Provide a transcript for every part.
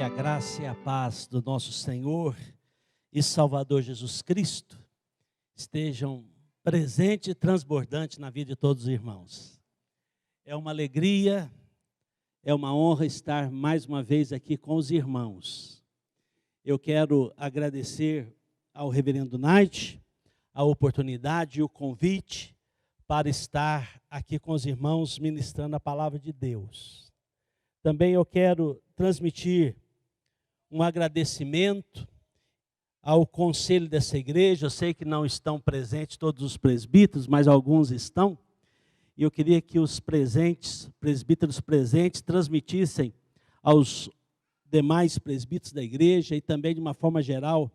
Que a graça e a paz do nosso Senhor e Salvador Jesus Cristo estejam presentes e transbordantes na vida de todos os irmãos. É uma alegria, é uma honra estar mais uma vez aqui com os irmãos. Eu quero agradecer ao reverendo Knight a oportunidade e o convite para estar aqui com os irmãos ministrando a palavra de Deus. Também eu quero transmitir um agradecimento ao conselho dessa igreja. Eu sei que não estão presentes todos os presbíteros, mas alguns estão. E eu queria que os presbíteros presentes, transmitissem aos demais presbíteros da igreja e também de uma forma geral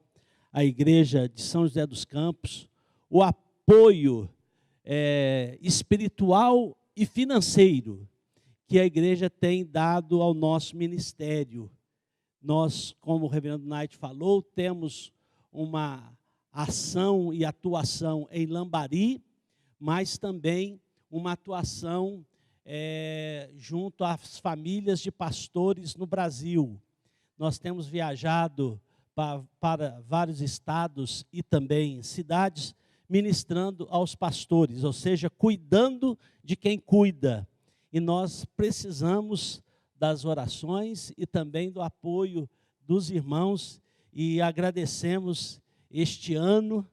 à igreja de São José dos Campos, o apoio espiritual e financeiro que a igreja tem dado ao nosso ministério. Nós, como o reverendo Knight falou, temos uma ação e atuação em Lambari, mas também uma atuação junto às famílias de pastores no Brasil. Nós temos viajado para vários estados e também cidades, ministrando aos pastores, ou seja, cuidando de quem cuida. E nós precisamos das orações e também do apoio dos irmãos, e agradecemos este ano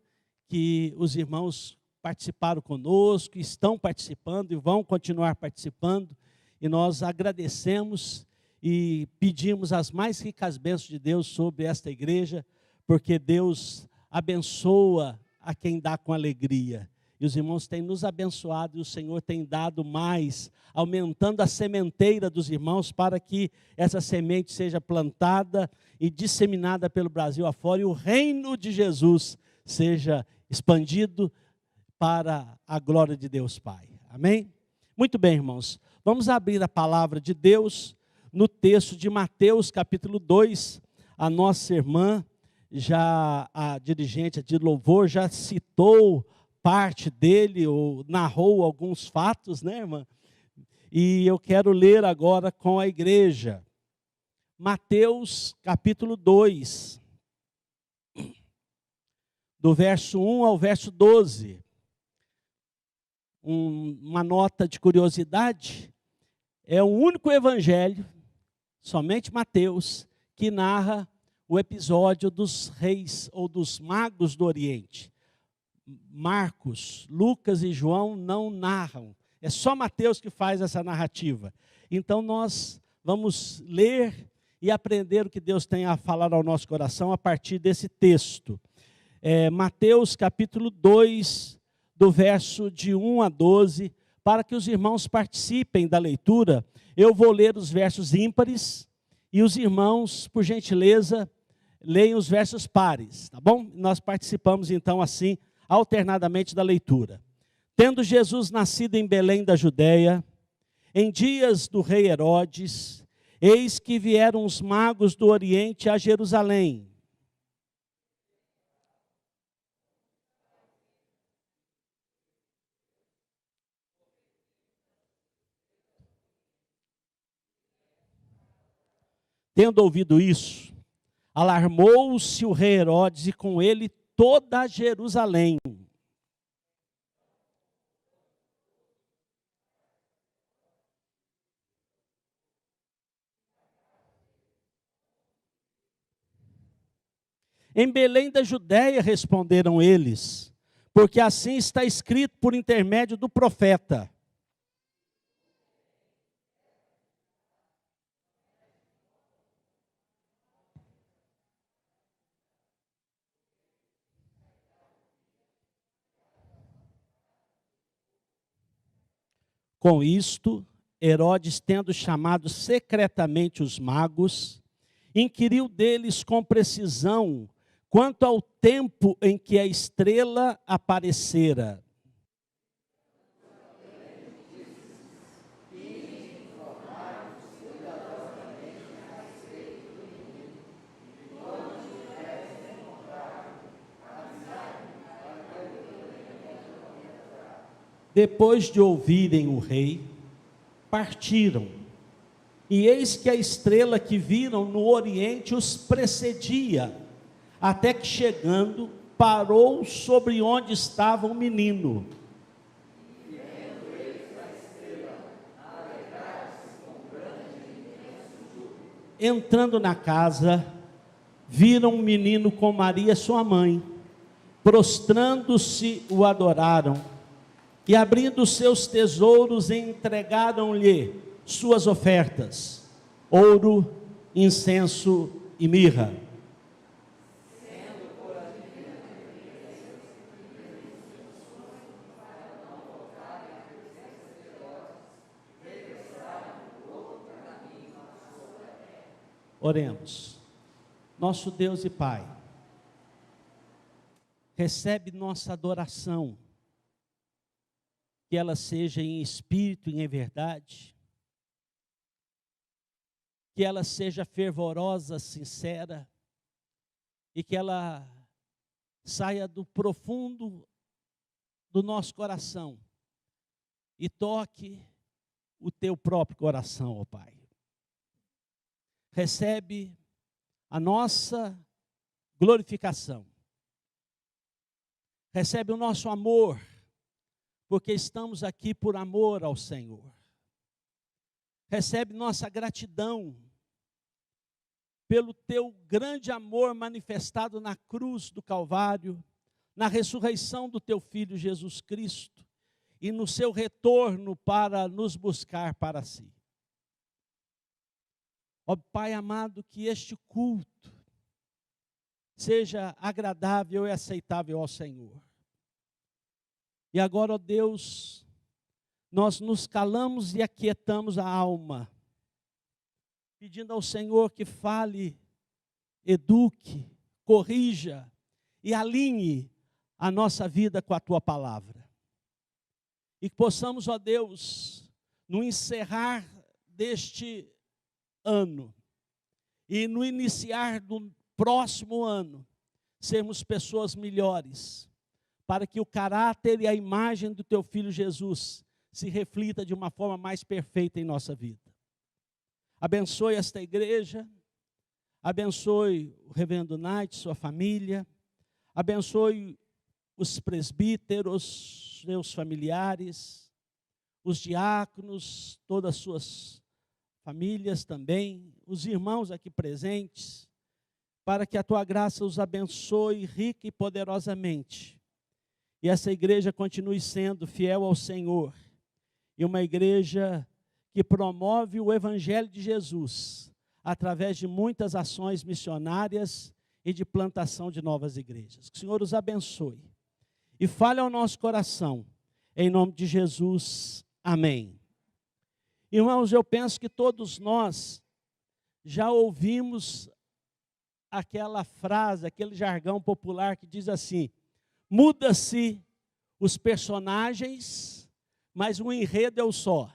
que os irmãos participaram conosco, estão participando e vão continuar participando, e nós agradecemos e pedimos as mais ricas bênçãos de Deus sobre esta igreja, porque Deus abençoa a quem dá com alegria. E os irmãos têm nos abençoado e o Senhor tem dado mais, aumentando a sementeira dos irmãos para que essa semente seja plantada e disseminada pelo Brasil afora e o reino de Jesus seja expandido para a glória de Deus Pai. Amém? Muito bem, irmãos. Vamos abrir a palavra de Deus no texto de Mateus, capítulo 2. A nossa irmã, a dirigente de louvor, já citou parte dele, ou narrou alguns fatos, né, irmã? E eu quero ler agora com a igreja. Mateus, capítulo 2, do verso 1 ao verso 12. Uma nota de curiosidade, é o único evangelho, somente Mateus, que narra o episódio dos reis ou dos magos do Oriente. Marcos, Lucas e João não narram, é só Mateus que faz essa narrativa. Então nós vamos ler e aprender o que Deus tem a falar ao nosso coração a partir desse texto. Mateus capítulo 2, do verso de 1 a 12, para que os irmãos participem da leitura. Eu vou ler os versos ímpares e os irmãos, por gentileza, leiam os versos pares, tá bom? Nós participamos então assim, alternadamente da leitura. Tendo Jesus nascido em Belém da Judéia, em dias do rei Herodes, eis que vieram os magos do Oriente a Jerusalém. Tendo ouvido isso, alarmou-se o rei Herodes e com ele toda Jerusalém. Em Belém da Judéia, responderam eles, porque assim está escrito por intermédio do profeta. Com isto, Herodes, tendo chamado secretamente os magos, inquiriu deles com precisão quanto ao tempo em que a estrela aparecera. Depois de ouvirem o rei, partiram E eis que a estrela que viram no oriente os precedia, até que chegando, parou sobre onde estava o menino. Entrando na casa, viram um menino com Maria, sua mãe. Prostrando-se, o adoraram. E abrindo seus tesouros, entregaram-lhe suas ofertas: ouro, incenso e mirra. Oremos. Nosso Deus e Pai, recebe nossa adoração, que ela seja em espírito e em verdade, que ela seja fervorosa, sincera, e que ela saia do profundo do nosso coração e toque o teu próprio coração, ó Pai. Recebe a nossa glorificação, recebe o nosso amor, porque estamos aqui por amor ao Senhor. Recebe nossa gratidão pelo teu grande amor manifestado na cruz do Calvário, na ressurreição do teu Filho Jesus Cristo e no seu retorno para nos buscar para si. Ó Pai amado, que este culto seja agradável e aceitável ao Senhor. E agora, ó Deus, nós nos calamos e aquietamos a alma, pedindo ao Senhor que fale, eduque, corrija e alinhe a nossa vida com a Tua palavra. E que possamos, ó Deus, no encerrar deste ano e no iniciar do próximo ano, sermos pessoas melhores, para que o caráter e a imagem do Teu Filho Jesus se reflita de uma forma mais perfeita em nossa vida. Abençoe esta igreja, abençoe o reverendo Knight, sua família, abençoe os presbíteros, seus familiares, os diáconos, todas as suas famílias também, os irmãos aqui presentes, para que a Tua graça os abençoe rica e poderosamente. E essa igreja continue sendo fiel ao Senhor, e uma igreja que promove o Evangelho de Jesus, através de muitas ações missionárias e de plantação de novas igrejas. Que o Senhor os abençoe e fale ao nosso coração, em nome de Jesus, amém. Irmãos, eu penso que todos nós já ouvimos aquela frase, aquele jargão popular que diz assim: muda-se os personagens, mas o enredo é o só.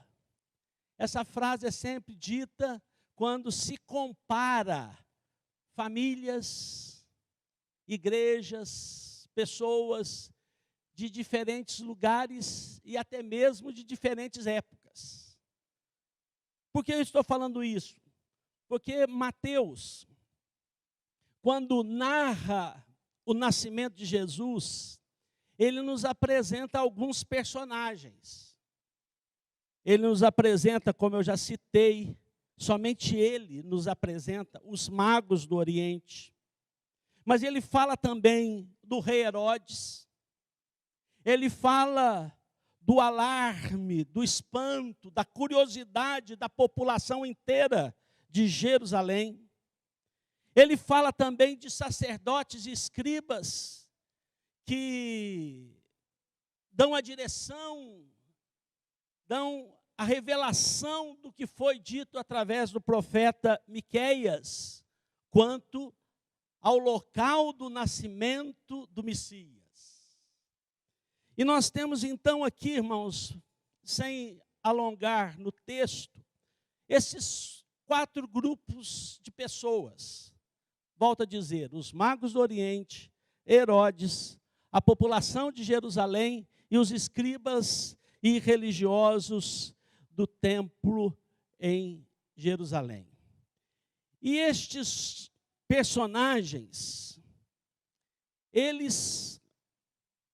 Essa frase é sempre dita quando se compara famílias, igrejas, pessoas de diferentes lugares e até mesmo de diferentes épocas. Por que eu estou falando isso? Porque Mateus, quando narra o nascimento de Jesus, ele nos apresenta alguns personagens. Ele nos apresenta, como eu já citei, somente ele nos apresenta os magos do Oriente. Mas ele fala também do rei Herodes. Ele fala do alarme, do espanto, da curiosidade da população inteira de Jerusalém. Ele fala também de sacerdotes e escribas que dão a direção, dão a revelação do que foi dito através do profeta Miqueias, quanto ao local do nascimento do Messias. E nós temos então aqui, irmãos, sem alongar no texto, esses 4 grupos de pessoas. Volto a dizer, os magos do Oriente, Herodes, a população de Jerusalém e os escribas e religiosos do templo em Jerusalém. E estes personagens, eles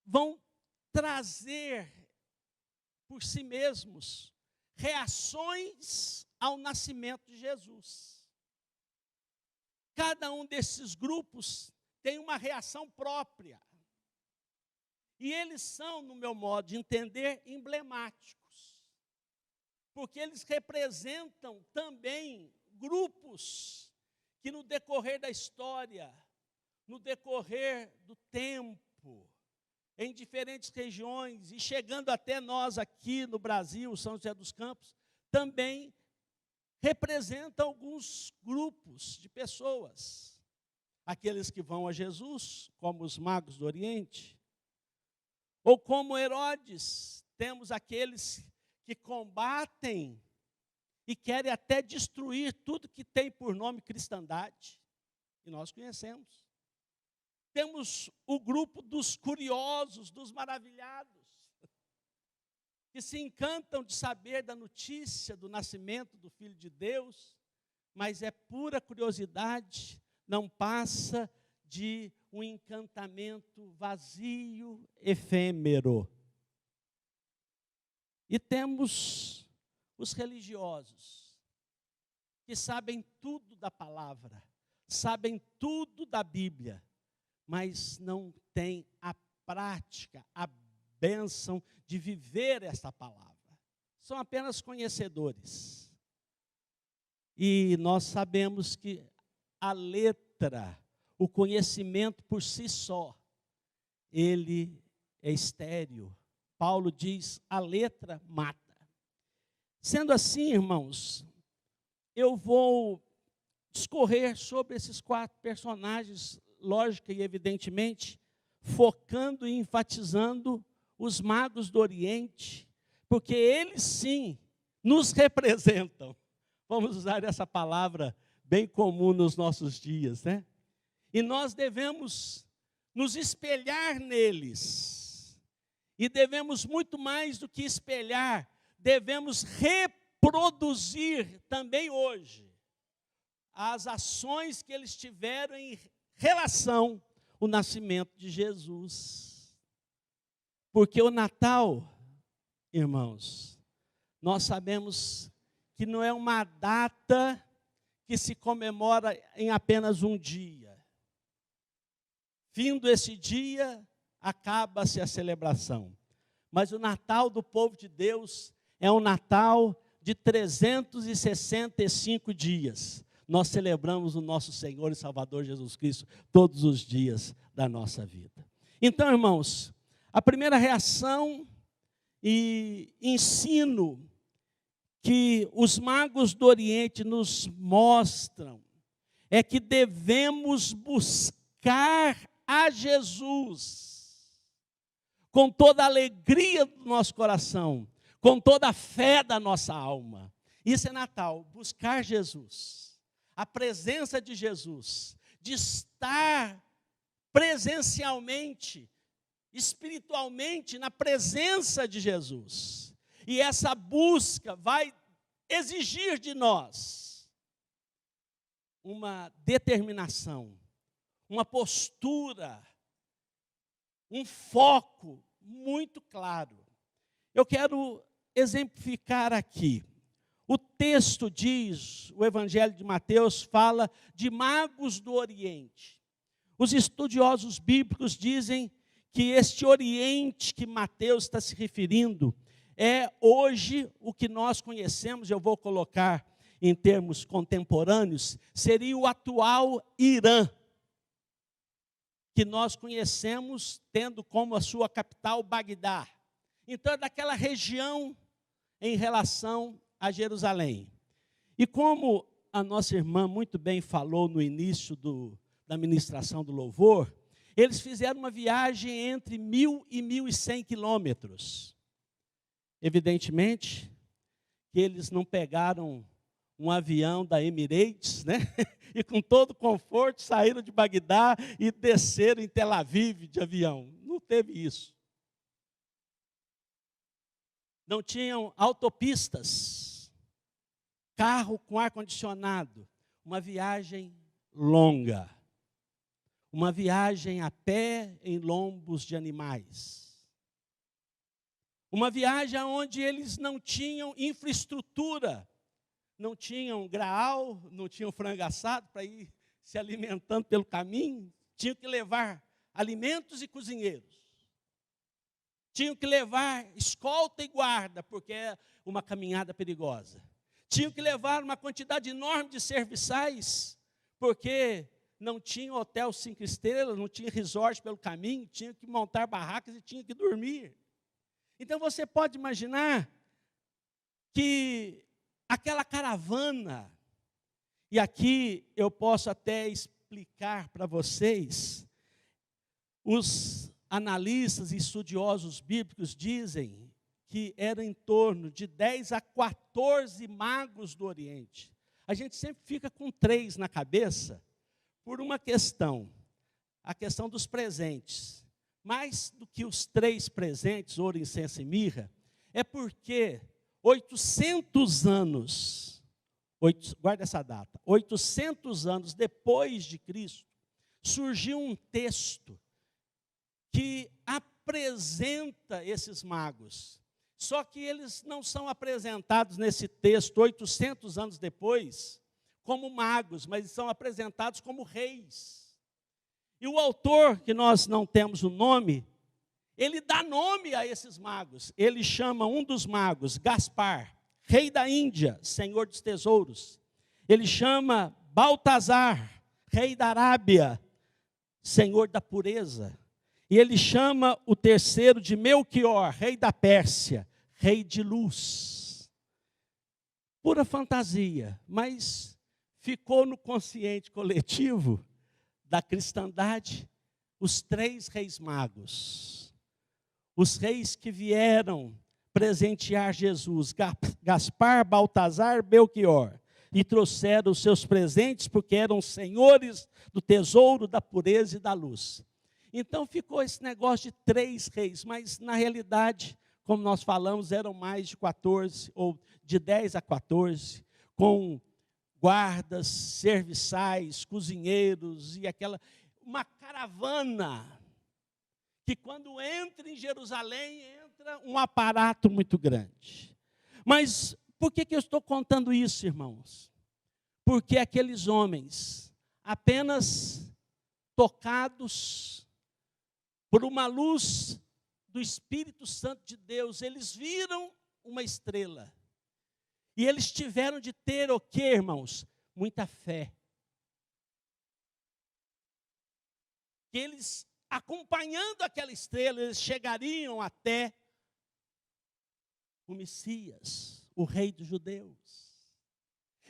vão trazer por si mesmos reações ao nascimento de Jesus. Cada um desses grupos tem uma reação própria. E eles são, no meu modo de entender, emblemáticos. Porque eles representam também grupos que no decorrer da história, no decorrer do tempo, em diferentes regiões, e chegando até nós aqui no Brasil, São José dos Campos, também representam alguns grupos de pessoas. Aqueles que vão a Jesus, como os magos do Oriente, ou como Herodes, temos aqueles que combatem e querem até destruir tudo que tem por nome cristandade, e nós conhecemos. Temos o grupo dos curiosos, dos maravilhados, que se encantam de saber da notícia do nascimento do Filho de Deus, mas é pura curiosidade, não passa de um encantamento vazio, efêmero. E temos os religiosos, que sabem tudo da palavra, sabem tudo da Bíblia, mas não têm a prática, a bênção de viver esta palavra. São apenas conhecedores. E nós sabemos que a letra, o conhecimento por si só, ele é estéril. Paulo diz, a letra mata. Sendo assim, irmãos, eu vou discorrer sobre esses 4 personagens, lógica e evidentemente, focando e enfatizando os magos do Oriente, porque eles sim nos representam. Vamos usar essa palavra bem comum nos nossos dias, né? E nós devemos nos espelhar neles. E devemos muito mais do que espelhar, devemos reproduzir também hoje as ações que eles tiveram em relação ao nascimento de Jesus. Porque o Natal, irmãos, nós sabemos que não é uma data que se comemora em apenas um dia. Findo esse dia, acaba-se a celebração. Mas o Natal do povo de Deus é um Natal de 365 dias. Nós celebramos o nosso Senhor e Salvador Jesus Cristo todos os dias da nossa vida. Então, irmãos, a primeira reação e ensino que os magos do Oriente nos mostram é que devemos buscar a Jesus com toda a alegria do nosso coração, com toda a fé da nossa alma. Isso é Natal, buscar Jesus, a presença de Jesus, de estar presencialmente, espiritualmente na presença de Jesus. E essa busca vai exigir de nós uma determinação, uma postura, um foco muito claro. Eu quero exemplificar aqui. O texto diz, o Evangelho de Mateus fala de magos do Oriente. Os estudiosos bíblicos dizem que este Oriente que Mateus está se referindo é hoje o que nós conhecemos, eu vou colocar em termos contemporâneos, seria o atual Irã, que nós conhecemos tendo como a sua capital Bagdá. Então é daquela região em relação a Jerusalém. E como a nossa irmã muito bem falou no início da ministração do louvor, eles fizeram uma viagem entre 1.000 e 1.100 quilômetros. Evidentemente que eles não pegaram um avião da Emirates, né? E com todo conforto saíram de Bagdá e desceram em Tel Aviv de avião. Não teve isso. Não tinham autopistas. carro com ar-condicionado, uma viagem longa, uma viagem a pé em lombos de animais, uma viagem onde eles não tinham infraestrutura, não tinham graal, não tinham frango assado para ir se alimentando pelo caminho, tinham que levar alimentos e cozinheiros, tinham que levar escolta e guarda, porque é uma caminhada perigosa, tinham que levar uma quantidade enorme de serviçais, porque não tinha hotel 5 estrelas, não tinha resort pelo caminho, tinha que montar barracas e tinha que dormir. Então você pode imaginar que aquela caravana, e aqui eu posso até explicar para vocês, os analistas e estudiosos bíblicos dizem que era em torno de 10 a 14 magos do Oriente. A gente sempre fica com 3 na cabeça, por uma questão, a questão dos presentes. Mais do que os 3 presentes, ouro, incenso e mirra, é porque 800 anos, guarda essa data, 800 anos depois de Cristo, surgiu um texto que apresenta esses magos. Só que eles não são apresentados nesse texto, 800 anos depois, como magos, mas são apresentados como reis. E o autor, que nós não temos o nome, ele dá nome a esses magos. Ele chama um dos magos, Gaspar, rei da Índia, senhor dos tesouros. Ele chama Baltazar, rei da Arábia, senhor da pureza. E ele chama o terceiro de Melquior, rei da Pérsia, rei de luz. Pura fantasia, mas ficou no consciente coletivo da cristandade os 3 reis magos. Os reis que vieram presentear Jesus, Gaspar, Baltazar, Belquior, e trouxeram os seus presentes porque eram senhores do tesouro, da pureza e da luz. Então ficou esse negócio de 3 reis, mas na realidade, como nós falamos, eram mais de 14, ou de 10 a 14, com guardas, serviçais, cozinheiros, e uma caravana, que quando entra em Jerusalém, entra um aparato muito grande. Mas por que eu estou contando isso, irmãos? Porque aqueles homens, apenas tocados por uma luz do Espírito Santo de Deus, eles viram uma estrela. E eles tiveram de ter o quê, irmãos? Muita fé. Que eles, acompanhando aquela estrela, eles chegariam até o Messias, o rei dos judeus.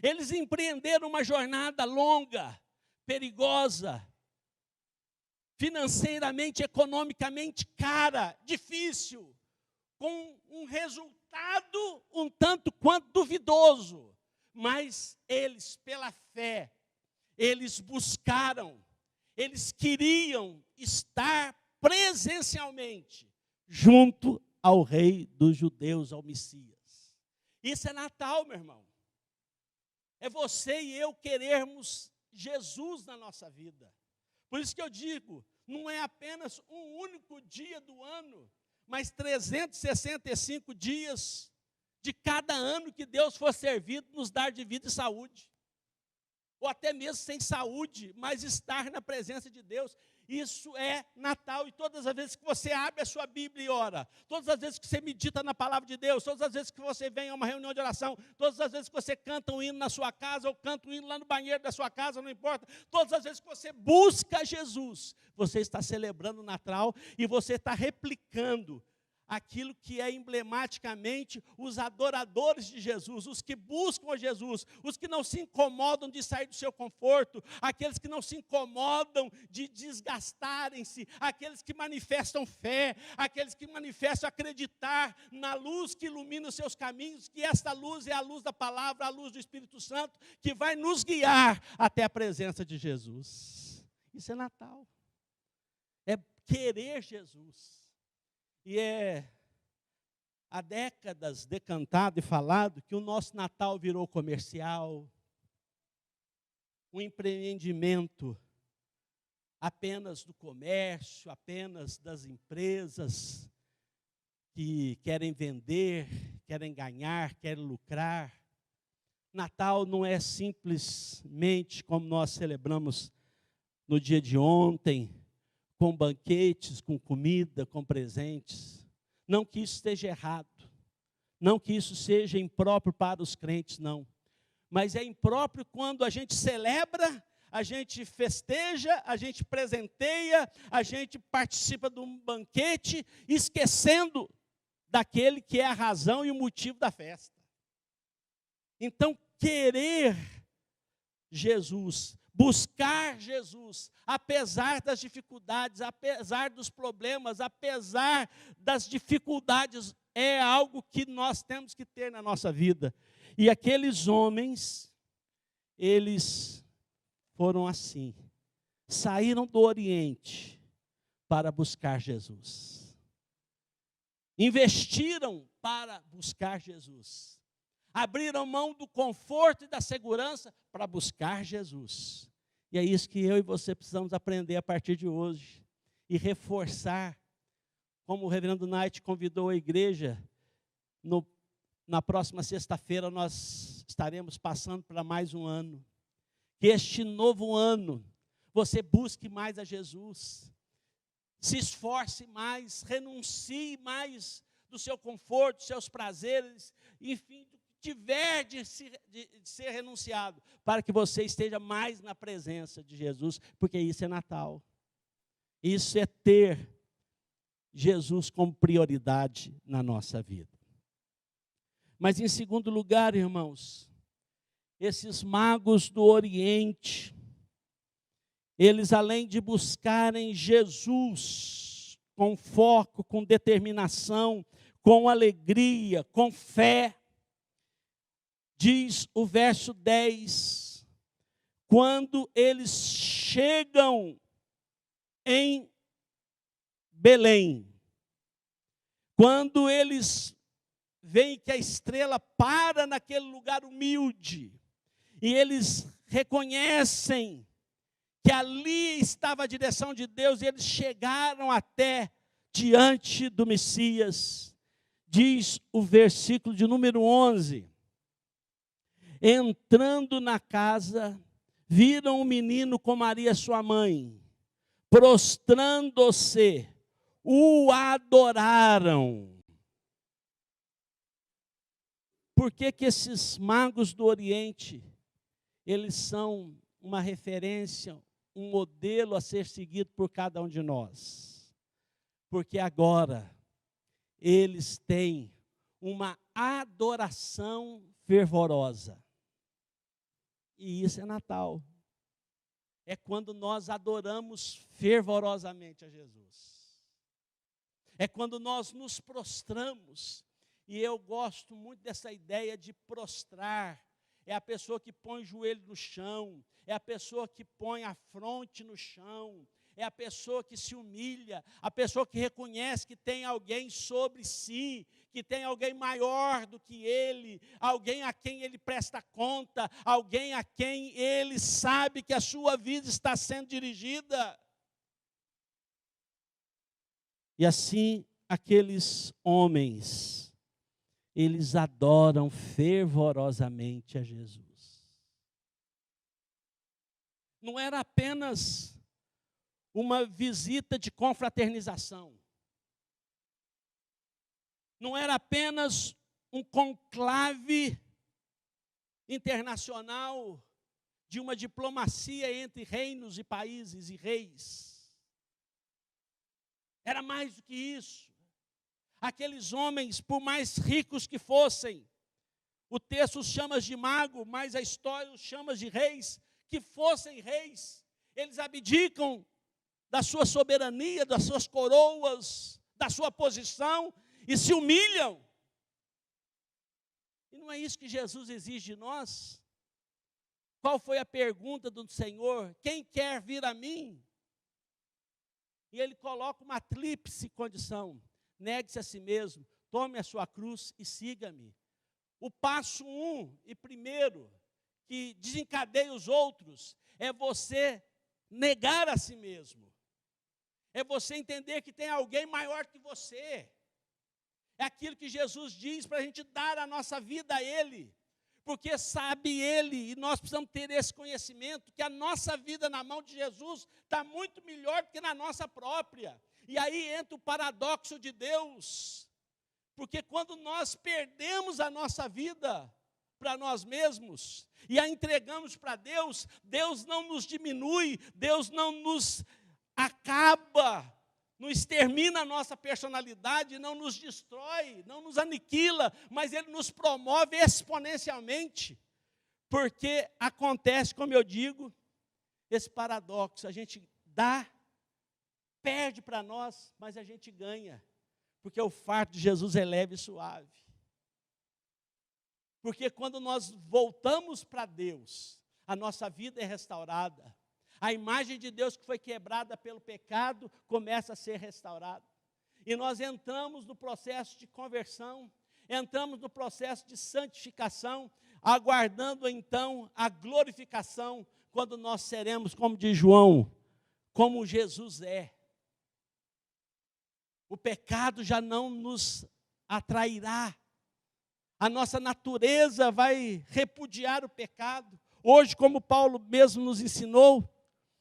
Eles empreenderam uma jornada longa, perigosa, financeiramente, economicamente cara, difícil, com um resultado um tanto quanto duvidoso, mas eles, pela fé, eles buscaram, eles queriam estar presencialmente junto ao rei dos judeus, ao Messias. Isso é Natal, meu irmão. É você e eu querermos Jesus na nossa vida. Por isso que eu digo, não é apenas um único dia do ano, mas 365 dias de cada ano que Deus for servido, nos dar de vida e saúde. Ou até mesmo sem saúde, mas estar na presença de Deus. Isso é Natal. E todas as vezes que você abre a sua Bíblia e ora, todas as vezes que você medita na palavra de Deus, todas as vezes que você vem a uma reunião de oração, todas as vezes que você canta um hino na sua casa, ou canta um hino lá no banheiro da sua casa, não importa, todas as vezes que você busca Jesus, você está celebrando o Natal e você está replicando aquilo que é emblematicamente os adoradores de Jesus, os que buscam a Jesus, os que não se incomodam de sair do seu conforto, aqueles que não se incomodam de desgastarem-se, aqueles que manifestam fé, aqueles que manifestam acreditar na luz que ilumina os seus caminhos, que esta luz é a luz da palavra, a luz do Espírito Santo, que vai nos guiar até a presença de Jesus. Isso é Natal. É querer Jesus. E é há décadas decantado e falado que o nosso Natal virou comercial, um empreendimento apenas do comércio, apenas das empresas que querem vender, querem ganhar, querem lucrar. Natal não é simplesmente como nós celebramos no dia de ontem, com banquetes, com comida, com presentes. Não que isso esteja errado, não que isso seja impróprio para os crentes, não. Mas é impróprio quando a gente celebra, a gente festeja, a gente presenteia, a gente participa de um banquete, esquecendo daquele que é a razão e o motivo da festa. Então, querer Jesus, buscar Jesus, apesar das dificuldades, apesar dos problemas, apesar das dificuldades, é algo que nós temos que ter na nossa vida. E aqueles homens, eles foram assim, saíram do Oriente para buscar Jesus. Investiram para buscar Jesus. Abriram mão do conforto e da segurança para buscar Jesus. E é isso que eu e você precisamos aprender a partir de hoje. E reforçar, como o reverendo Knight convidou a igreja, na próxima sexta-feira nós estaremos passando para mais um ano. Que este novo ano, você busque mais a Jesus. Se esforce mais, renuncie mais do seu conforto, dos seus prazeres, enfim, tiver de ser renunciado, para que você esteja mais na presença de Jesus, porque isso é Natal. Isso é ter Jesus como prioridade na nossa vida. Mas em segundo lugar, irmãos, esses magos do Oriente, eles além de buscarem Jesus com foco, com determinação, com alegria, com fé, diz o verso 10, quando eles chegam em Belém, quando eles veem que a estrela para naquele lugar humilde, e eles reconhecem que ali estava a direção de Deus, e eles chegaram até diante do Messias, diz o versículo de número 11, entrando na casa, viram o menino com Maria sua mãe, prostrando-se, o adoraram. Por que que esses magos do Oriente, eles são uma referência, um modelo a ser seguido por cada um de nós? Porque agora eles têm uma adoração fervorosa. E isso é Natal. É quando nós adoramos fervorosamente a Jesus. É quando nós nos prostramos. E eu gosto muito dessa ideia de prostrar. É a pessoa que põe o joelho no chão, é a pessoa que põe a fronte no chão, é a pessoa que se humilha, a pessoa que reconhece que tem alguém sobre si, que tem alguém maior do que ele, alguém a quem ele presta conta, alguém a quem ele sabe que a sua vida está sendo dirigida. E assim, aqueles homens, eles adoram fervorosamente a Jesus. Não era apenas uma visita de confraternização. Não era apenas um conclave internacional de uma diplomacia entre reinos e países e reis. Era mais do que isso. Aqueles homens, por mais ricos que fossem, o texto os chama de mago, mas a história os chama de reis, que fossem reis, eles abdicam da sua soberania, das suas coroas, da sua posição, e se humilham. E não é isso que Jesus exige de nós? Qual foi a pergunta do Senhor? Quem quer vir a mim? E ele coloca uma tríplice condição. Negue-se a si mesmo, tome a sua cruz e siga-me. O passo 1 e primeiro, que desencadeia os outros, é você negar a si mesmo. É você entender que tem alguém maior que você. É aquilo que Jesus diz para a gente dar a nossa vida a Ele. Porque sabe Ele, e nós precisamos ter esse conhecimento, que a nossa vida na mão de Jesus está muito melhor do que na nossa própria. E aí entra o paradoxo de Deus. Porque quando nós perdemos a nossa vida para nós mesmos e a entregamos para Deus, Deus não nos diminui, Deus não nos acaba, não extermina a nossa personalidade, não nos destrói, não nos aniquila, mas Ele nos promove exponencialmente. Porque acontece, como eu digo, esse paradoxo, a gente dá, perde para nós, mas a gente ganha. Porque o fardo de Jesus é leve e suave. Porque quando nós voltamos para Deus, a nossa vida é restaurada. A imagem de Deus que foi quebrada pelo pecado começa a ser restaurada. E nós entramos no processo de conversão, entramos no processo de santificação, aguardando então a glorificação, quando nós seremos, como diz João, como Jesus é. O pecado já não nos atrairá. A nossa natureza vai repudiar o pecado. Hoje, como Paulo mesmo nos ensinou,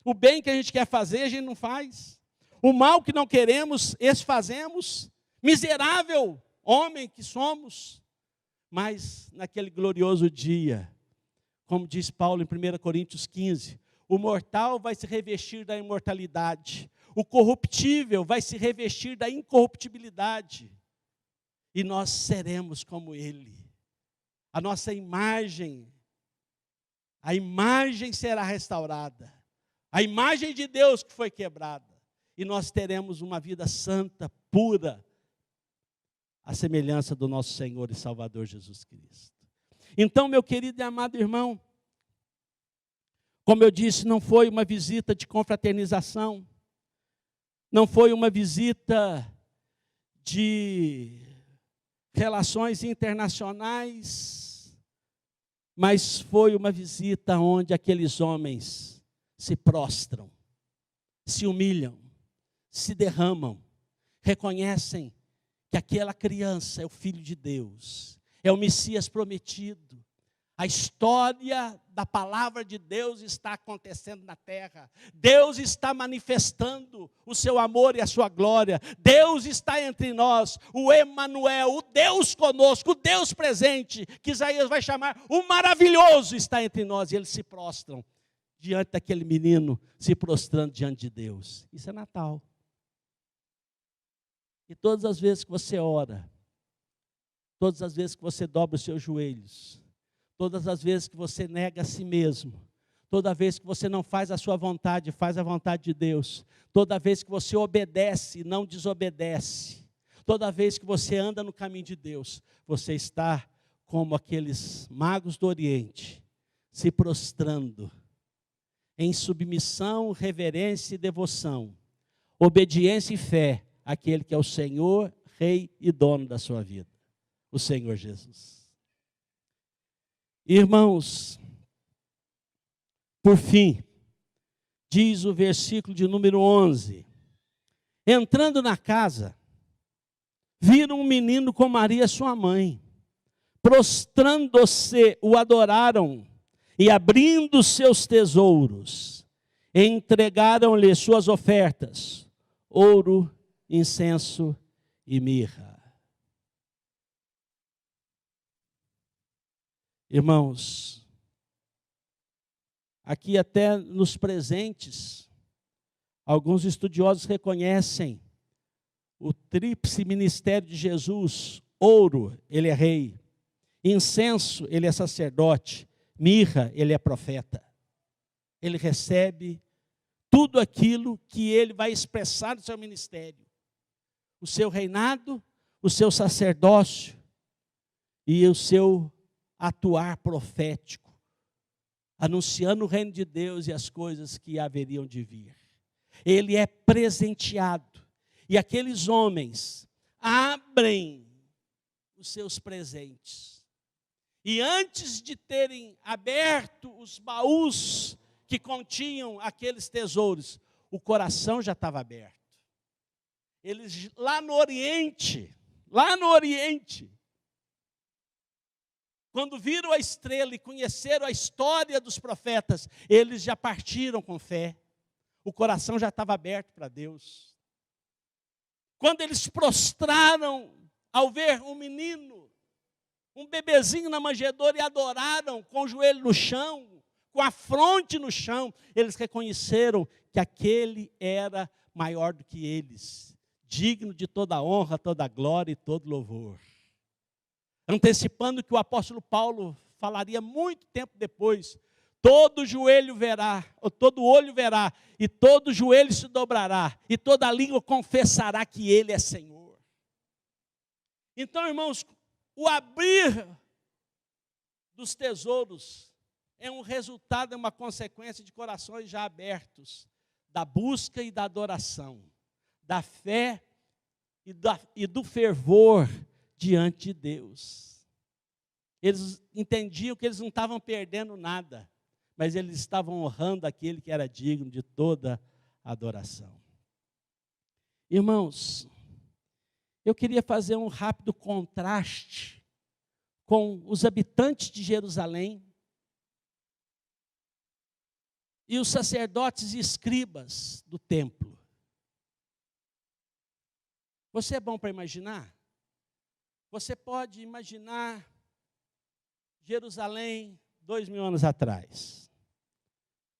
o bem que a gente quer fazer, a gente não faz. O mal que não queremos, esse fazemos. Miserável homem que somos. Mas naquele glorioso dia, como diz Paulo em 1 Coríntios 15, o mortal vai se revestir da imortalidade. O corruptível vai se revestir da incorruptibilidade. E nós seremos como Ele. A nossa imagem, a imagem será restaurada. A imagem de Deus que foi quebrada. E nós teremos uma vida santa, pura, à semelhança do nosso Senhor e Salvador Jesus Cristo. Então, meu querido e amado irmão, como eu disse, não foi uma visita de confraternização, não foi uma visita de relações internacionais, mas foi uma visita onde aqueles homens se prostram, se humilham, se derramam, reconhecem que aquela criança é o Filho de Deus, é o Messias prometido. A história da palavra de Deus está acontecendo na terra. Deus está manifestando o seu amor e a sua glória. Deus está entre nós, o Emanuel, o Deus conosco, o Deus presente, que Isaías vai chamar, o maravilhoso está entre nós. E eles se prostram diante daquele menino, se prostrando diante de Deus. Isso é Natal. E todas as vezes que você ora, todas as vezes que você dobra os seus joelhos, todas as vezes que você nega a si mesmo, toda vez que você não faz a sua vontade, faz a vontade de Deus, toda vez que você obedece e não desobedece, toda vez que você anda no caminho de Deus, você está como aqueles magos do Oriente, se prostrando em submissão, reverência e devoção, obediência e fé àquele que é o Senhor, Rei e dono da sua vida, o Senhor Jesus. Irmãos, por fim, diz o versículo de número 11, entrando na casa, viram um menino com Maria sua mãe, prostrando-se o adoraram, e abrindo seus tesouros, entregaram-lhe suas ofertas, ouro, incenso e mirra. Irmãos, aqui até nos presentes, alguns estudiosos reconhecem o tríplice ministério de Jesus. Ouro, ele é rei. Incenso, ele é sacerdote. Mirra, ele é profeta. Ele recebe tudo aquilo que ele vai expressar no seu ministério. O seu reinado, o seu sacerdócio e o seu atuar profético, anunciando o reino de Deus e as coisas que haveriam de vir. Ele é presenteado. E aqueles homens abrem os seus presentes. E antes de terem aberto os baús que continham aqueles tesouros, o coração já estava aberto. Eles lá no Oriente, quando viram a estrela e conheceram a história dos profetas, eles já partiram com fé. O coração já estava aberto para Deus. Quando eles prostraram ao ver um menino, um bebezinho na manjedoura e adoraram com o joelho no chão, com a fronte no chão, eles reconheceram que aquele era maior do que eles, digno de toda honra, toda glória e todo louvor. Antecipando que o apóstolo Paulo falaria muito tempo depois, todo joelho verá, ou todo olho verá, e todo joelho se dobrará, e toda língua confessará que Ele é Senhor. Então, irmãos, o abrir dos tesouros é um resultado, é uma consequência de corações já abertos, da busca e da adoração, da fé e do fervor diante de Deus. Eles entendiam que eles não estavam perdendo nada, mas eles estavam honrando aquele que era digno de toda adoração. Irmãos, eu queria fazer um rápido contraste com os habitantes de Jerusalém e os sacerdotes e escribas do templo. Você é bom para imaginar? Você pode imaginar Jerusalém 2000 anos atrás.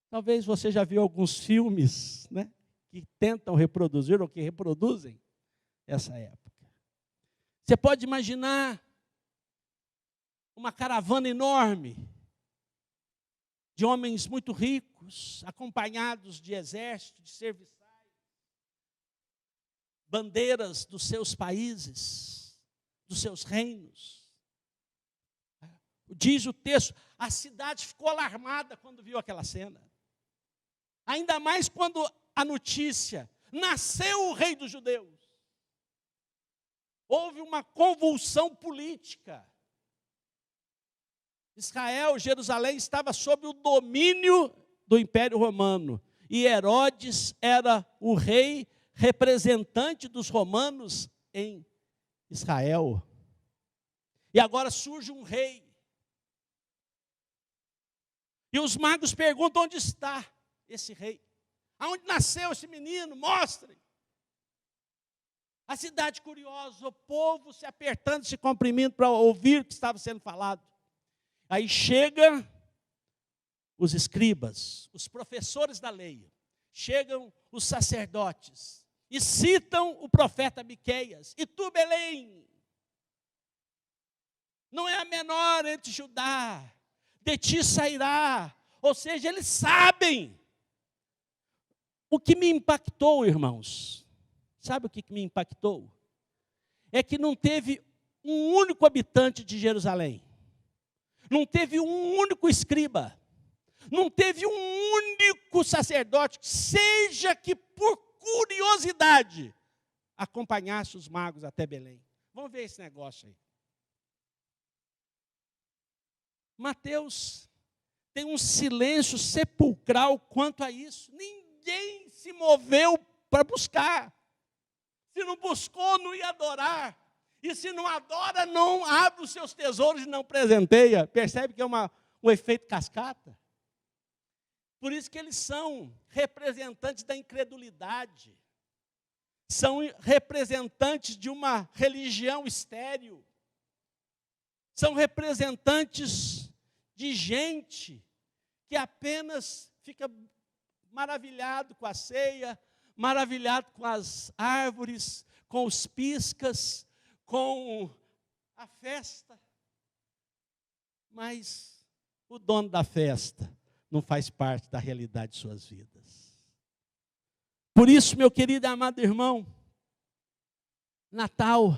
Talvez você já viu alguns filmes, né, que tentam reproduzir ou que reproduzem essa época. Você pode imaginar uma caravana enorme de homens muito ricos, acompanhados de exército, de serviçais, bandeiras dos seus países, dos seus reinos. Diz o texto, a cidade ficou alarmada quando viu aquela cena. Ainda mais quando a notícia, nasceu o rei dos judeus. Houve uma convulsão política. Israel, Jerusalém, estava sob o domínio do Império Romano. E Herodes era o rei representante dos romanos em Israel. E agora surge um rei. E os magos perguntam: onde está esse rei? Aonde nasceu esse menino? Mostrem. A cidade curiosa, o povo se apertando, se comprimindo para ouvir o que estava sendo falado. Aí chega os escribas, os professores da lei, chegam os sacerdotes e citam o profeta Miqueias. E tu, Belém, não é a menor entre Judá, de ti sairá. Ou seja, eles sabem. O que me impactou, irmãos, sabe o que me impactou? É que não teve um único habitante de Jerusalém, não teve um único escriba, não teve um único sacerdote, seja que por curiosidade acompanhasse os magos até Belém. Vamos ver esse negócio aí. Mateus tem um silêncio sepulcral quanto a isso. Ninguém se moveu para buscar. Se não buscou, não ia adorar. E se não adora, não abre os seus tesouros e não presenteia. Percebe que é um efeito cascata? Por isso que eles são representantes da incredulidade. São representantes de uma religião estéril. São representantes de gente que apenas fica maravilhado com a ceia, maravilhado com as árvores, com os piscas, com a festa. Mas o dono da festa não faz parte da realidade de suas vidas. Por isso, meu querido e amado irmão, Natal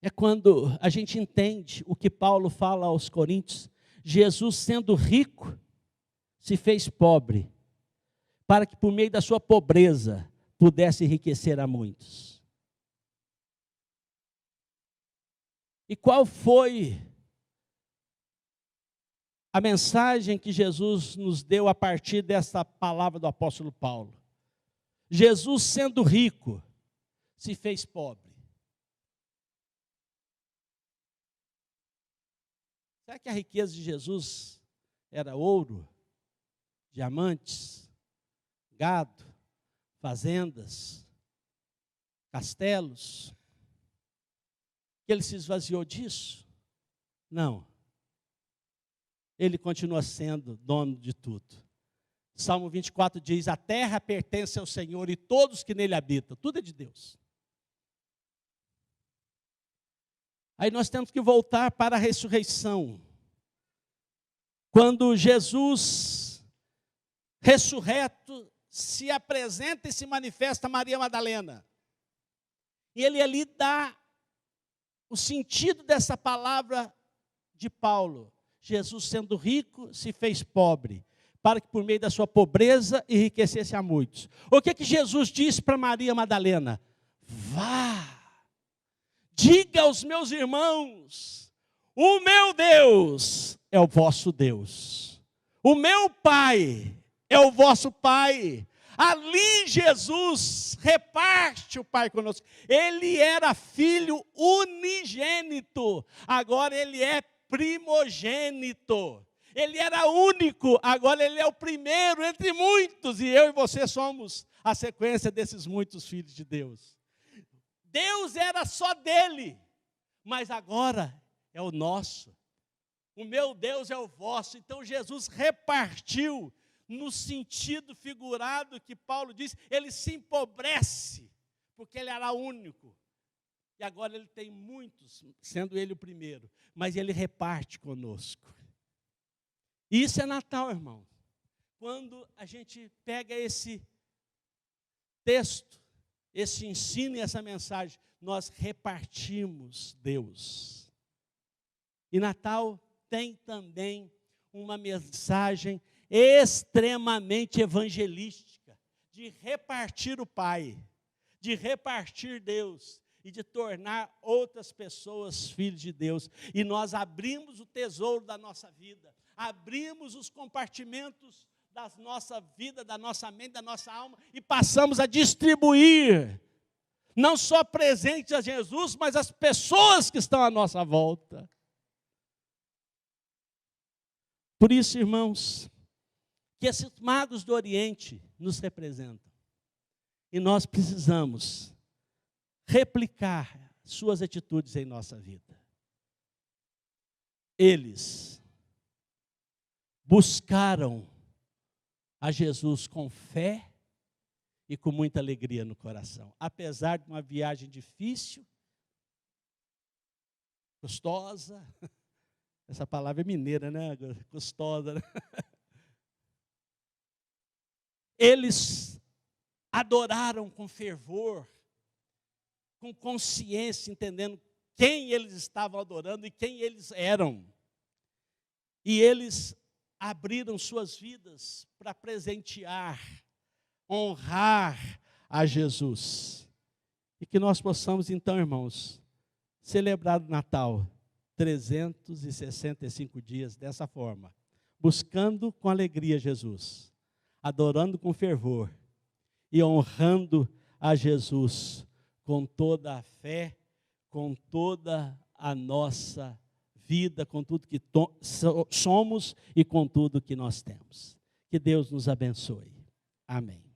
é quando a gente entende o que Paulo fala aos Coríntios. Jesus, sendo rico, se fez pobre, para que por meio da sua pobreza pudesse enriquecer a muitos. E qual foi a mensagem que Jesus nos deu a partir dessa palavra do apóstolo Paulo? Jesus, sendo rico, se fez pobre. Será que a riqueza de Jesus era ouro, diamantes, gado, fazendas, castelos? Que ele se esvaziou disso? Não. Ele continua sendo dono de tudo. Salmo 24 diz: a terra pertence ao Senhor e todos que nele habitam. Tudo é de Deus. Aí nós temos que voltar para a ressurreição. Quando Jesus, ressurreto, se apresenta e se manifesta a Maria Madalena. E ele ali dá o sentido dessa palavra de Paulo. Jesus, sendo rico, se fez pobre, para que por meio da sua pobreza enriquecesse a muitos. O que Jesus disse para Maria Madalena? Vá, diga aos meus irmãos, o meu Deus é o vosso Deus, o meu Pai é o vosso Pai. Ali Jesus reparte o Pai conosco. Ele era filho unigênito, agora ele é primogênito. Ele era único, agora ele é o primeiro entre muitos, e eu e você somos a sequência desses muitos filhos de Deus. Deus era só dele, mas agora é o nosso. O meu Deus é o vosso. Então Jesus repartiu no sentido figurado que Paulo diz, ele se empobrece, porque ele era único. E agora ele tem muitos, sendo ele o primeiro, mas ele reparte conosco. E isso é Natal, irmão. Quando a gente pega esse texto, esse ensino e essa mensagem, nós repartimos Deus. E Natal tem também uma mensagem extremamente evangelística, de repartir o Pai, de repartir Deus e de tornar outras pessoas filhos de Deus. E nós abrimos o tesouro da nossa vida, abrimos os compartimentos da nossa vida, da nossa mente, da nossa alma e passamos a distribuir não só presentes a Jesus, mas as pessoas que estão à nossa volta. Por isso, irmãos, que esses magos do Oriente nos representam. E nós precisamos replicar suas atitudes em nossa vida. Eles buscaram a Jesus com fé e com muita alegria no coração. Apesar de uma viagem difícil, custosa, essa palavra é mineira, né? Custosa, né? Eles adoraram com fervor, com consciência, entendendo quem eles estavam adorando e quem eles eram. E eles abriram suas vidas para presentear, honrar a Jesus. E que nós possamos, então, irmãos, celebrar o Natal 365 dias dessa forma, buscando com alegria Jesus, adorando com fervor e honrando a Jesus com toda a fé, com toda a nossa vida, com tudo que somos e com tudo que nós temos. Que Deus nos abençoe. Amém.